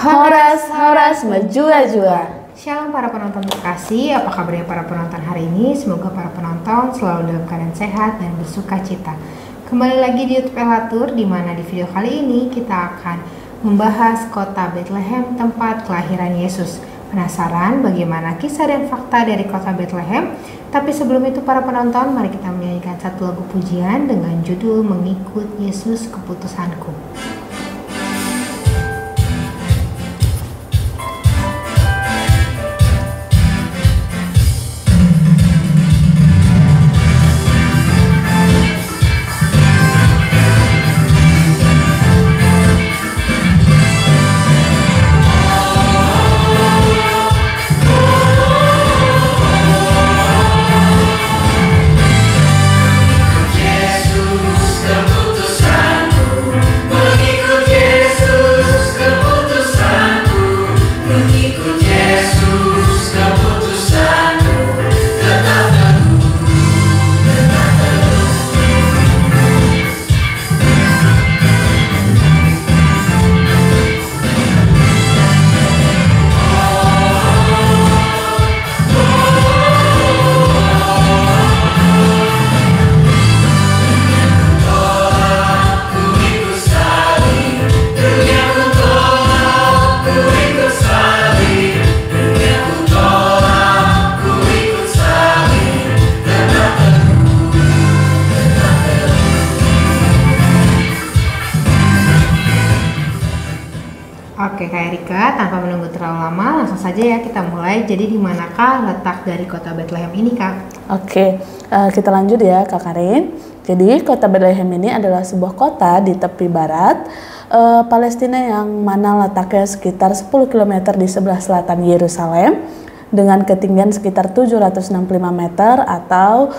Horas, horas, menjua-jua. Shalom para penonton terkasih, apa kabarnya para penonton hari ini? Semoga para penonton selalu dalam keadaan sehat dan bersuka cita. Kembali lagi di YouTube Elatur, di mana di video kali ini kita akan membahas kota Bethlehem, tempat kelahiran Yesus. Penasaran bagaimana kisah dan fakta dari kota Bethlehem? Tapi sebelum itu para penonton, mari kita menyanyikan satu lagu pujian dengan judul Mengikut Yesus Keputusanku. Oke Kak Erika, tanpa menunggu terlalu lama, langsung saja ya kita mulai. Jadi di manakah letak dari kota Bethlehem ini Kak? Oke, kita lanjut ya Kak Karin. Jadi kota Bethlehem ini adalah sebuah kota di tepi barat Palestina yang mana letaknya sekitar 10 km di sebelah selatan Yerusalem dengan ketinggian sekitar 765 meter atau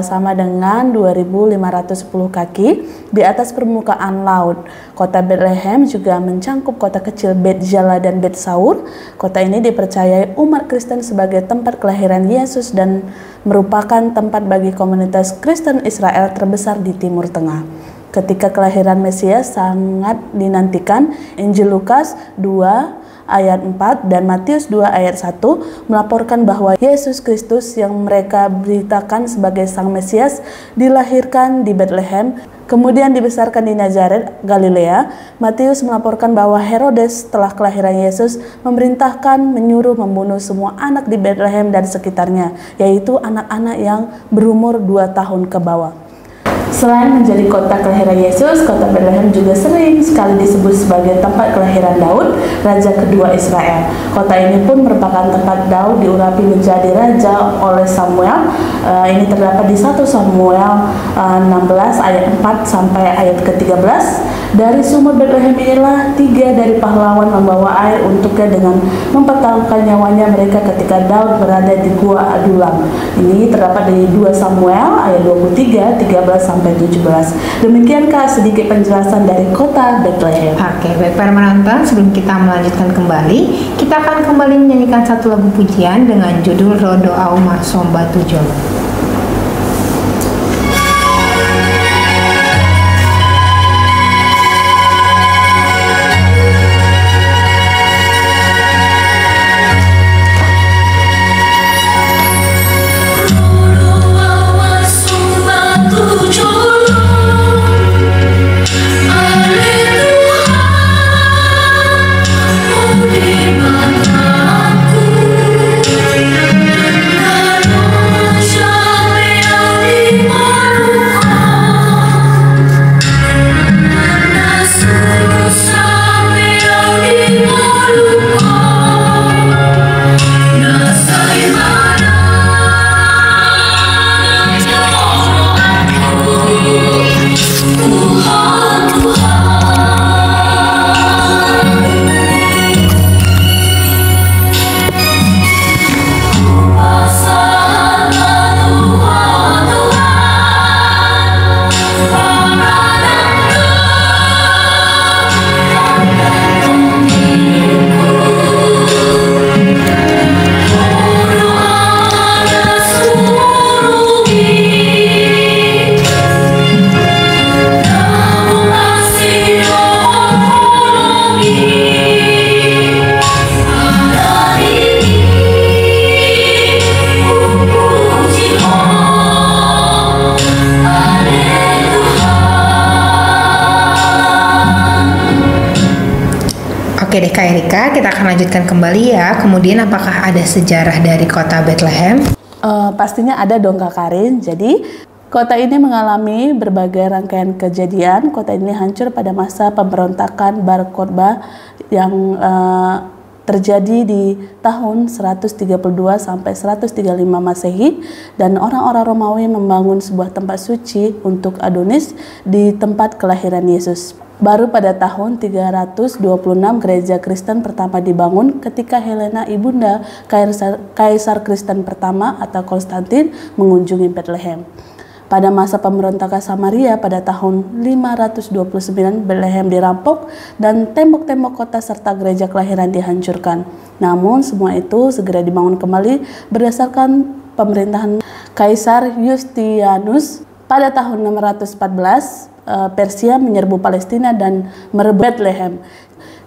sama dengan 2.510 kaki di atas permukaan laut. Kota Bethlehem juga mencangkup kota kecil Bet Jala dan Bet Saur. Kota ini dipercayai umat Kristen sebagai tempat kelahiran Yesus dan merupakan tempat bagi komunitas Kristen Israel terbesar di Timur Tengah. Ketika kelahiran Mesias sangat dinantikan, Injil Lukas 2 ayat 4 dan Matius 2 ayat 1 melaporkan bahwa Yesus Kristus yang mereka beritakan sebagai Sang Mesias dilahirkan di Bethlehem, kemudian dibesarkan di Nazaret, Galilea. Matius melaporkan bahwa Herodes setelah kelahiran Yesus memerintahkan menyuruh membunuh semua anak di Bethlehem dan sekitarnya, yaitu anak-anak yang berumur 2 tahun ke bawah. Selain menjadi kota kelahiran Yesus, kota Bethlehem juga sering sekali disebut sebagai tempat kelahiran Daud, raja kedua Israel. Kota ini pun merupakan tempat Daud diurapi menjadi raja oleh Samuel. Ini terdapat di 1 Samuel 16 ayat 4 sampai ayat ke-13. Dari sumur Bethlehem inilah 3 dari pahlawan membawa air untuknya dengan mempertaruhkan nyawanya mereka ketika Daud berada di Gua Adulam. Ini terdapat di 2 Samuel ayat 23, 13 sampai 17. Demikiankah sedikit penjelasan dari kota Bethlehem. Oke, baik para penonton, sebelum kita melanjutkan kembali, kita akan kembali menyanyikan satu lagu pujian dengan judul Rodo Auma Somba Tujuh. Show Oke deh Kak Erika, kita akan lanjutkan kembali ya. Kemudian apakah ada sejarah dari kota Bethlehem? Pastinya ada dong Kak Karin. Jadi kota ini mengalami berbagai rangkaian kejadian. Kota ini hancur pada masa pemberontakan Bar Kokhba yang terjadi di tahun 132 sampai 135 Masehi, dan orang-orang Romawi membangun sebuah tempat suci untuk Adonis di tempat kelahiran Yesus. Baru pada tahun 326 gereja Kristen pertama dibangun ketika Helena ibunda Kaisar Kristen pertama atau Konstantin mengunjungi Bethlehem. Pada masa pemberontakan Samaria pada tahun 529, Bethlehem dirampok dan tembok-tembok kota serta gereja kelahiran dihancurkan. Namun semua itu segera dibangun kembali berdasarkan pemerintahan Kaisar Yustianus. Pada tahun 614, Persia menyerbu Palestina dan merebut Bethlehem.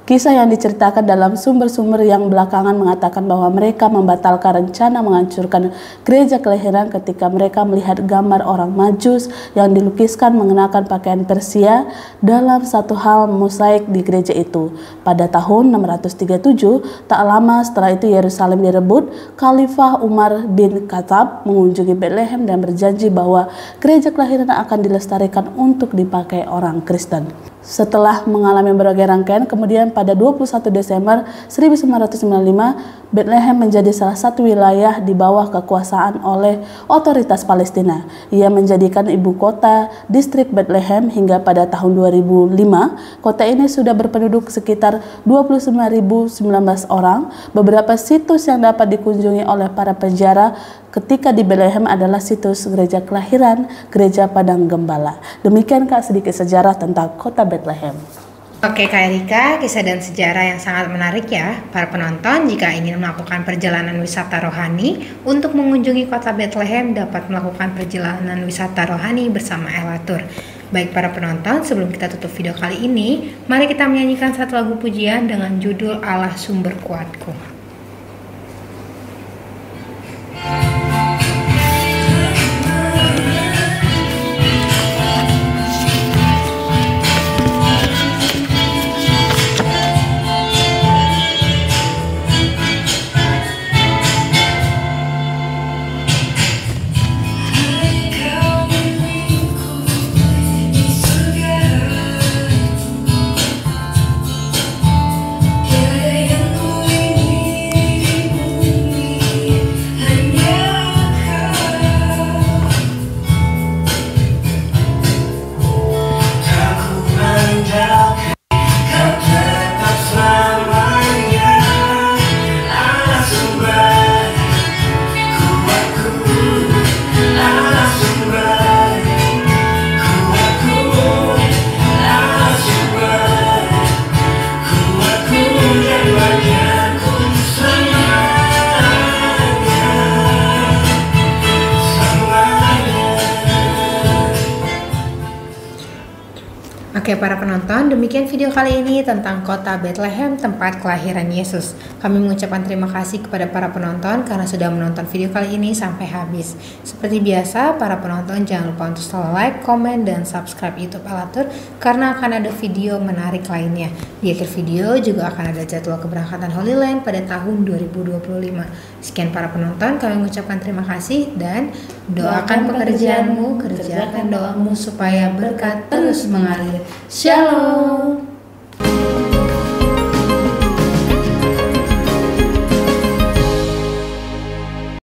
Kisah yang diceritakan dalam sumber-sumber yang belakangan mengatakan bahwa mereka membatalkan rencana menghancurkan gereja kelahiran ketika mereka melihat gambar orang Majus yang dilukiskan mengenakan pakaian Persia dalam satu hal mosaik di gereja itu. Pada tahun 637, tak lama setelah itu Yerusalem direbut, Khalifah Umar bin Khattab mengunjungi Bethlehem dan berjanji bahwa gereja kelahiran akan dilestarikan untuk dipakai orang Kristen. Setelah mengalami berbagai rangkaian, kemudian pada 21 Desember 1995, Bethlehem menjadi salah satu wilayah di bawah kekuasaan oleh otoritas Palestina. Ia menjadikan ibu kota distrik Bethlehem hingga pada tahun 2005. Kota ini sudah berpenduduk sekitar 29.019 orang. Beberapa situs yang dapat dikunjungi oleh para penjara ketika di Bethlehem adalah situs gereja kelahiran, gereja Padang Gembala. Demikian Kak sedikit sejarah tentang kota Bethlehem. Oke Kak Erika, kisah dan sejarah yang sangat menarik ya. Para penonton jika ingin melakukan perjalanan wisata rohani untuk mengunjungi kota Bethlehem dapat melakukan perjalanan wisata rohani bersama Elatur. Baik para penonton, sebelum kita tutup video kali ini, mari kita menyanyikan satu lagu pujian dengan judul Allah Sumber Kuatku. Oke para penonton, demikian video kali ini tentang kota Bethlehem, tempat kelahiran Yesus. Kami mengucapkan terima kasih kepada para penonton karena sudah menonton video kali ini sampai habis. Seperti biasa, para penonton jangan lupa untuk selalu like, komen, dan subscribe YouTube Elatur karena akan ada video menarik lainnya. Di akhir video juga akan ada jadwal keberangkatan Holy Land pada tahun 2025. Sekian para penonton, kami mengucapkan terima kasih dan doakan pekerjaanmu, kerjakan doamu supaya berkat terus mengalir. Shalom.